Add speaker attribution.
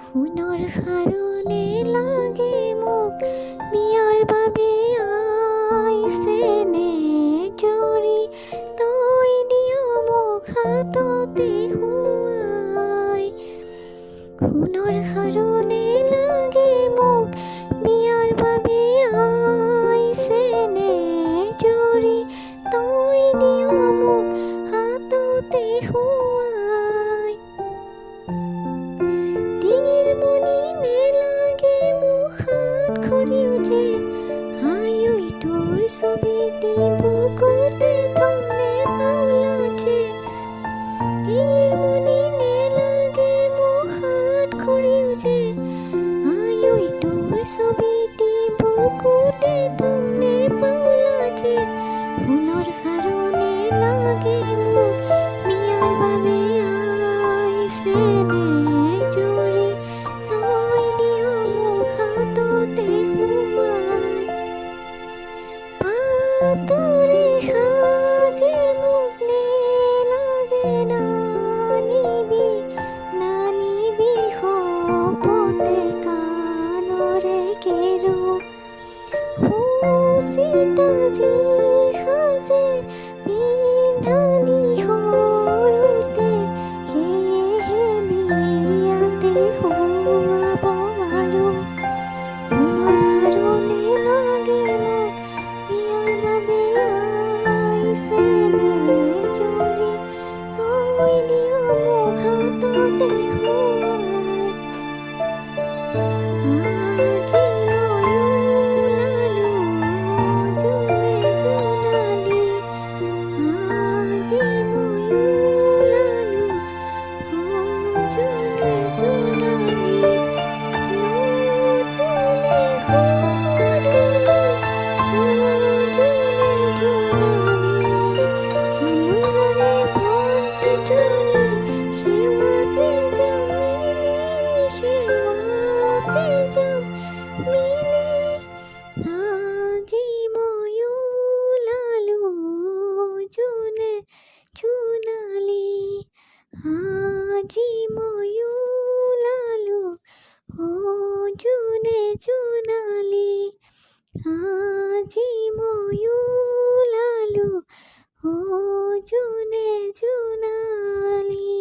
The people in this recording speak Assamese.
Speaker 1: সোণৰ খাৰুনে লাগে মোক বিয়াৰ বাবে আইছেনে জৰি তই দিয় মোক হাততে শুৱাই। সোণৰ খাৰুনে লাগে মোক বিয়াৰ বাবে আইছেনে জৰি তই দিয় মোক হাততে শুৱাই। ডিঙিৰ মণি নেলাগে মোক হাত খৰিও যে আয়ৈ তোৰ ছবিটি বুকুতে থমনে পাওলা যে। ডিঙিৰ মণি নেলাগে মোক হাত খৰিও যে আয়ৈ তোৰ ছবিটি বুকুতে থমনে পাওলা যে। সোণৰ খাৰুনে লাগে মোক বিয়াৰ বাবে আইছেনে জৰি তই দিয় মোক হাততে শুৱাই। পাতৰে সাজে মোক নেলাগে নানিবি নানিবি শপতে কাণৰে কেৰু। সূচিতা যি সাজে পিন্ধালি সৰুতে সেয়েহে বিয়াতে শুৱাব পাৰোঁ। সোণৰ খাৰুনে লাগে মোক বিয়াৰ বাবে আইছেনে জৰি তই দিয় মোক হাততে শুৱাই। আজি ময়ো লালো জোনে জোনালি, আজি ময়ো লালো জোনে জোনালি। নতুনে ঘৰলৈ জোনে জোনালি, শিলুৰে বন্তিজনী সেৱাতে যাম মিলি, সেৱাতে যাম মিলি। আজি ময়ো লালো জোনে জোনালি, আজি ময়ো লালো জোনে জোনালি, আজি ময়ো লালো জোনে জোনালি।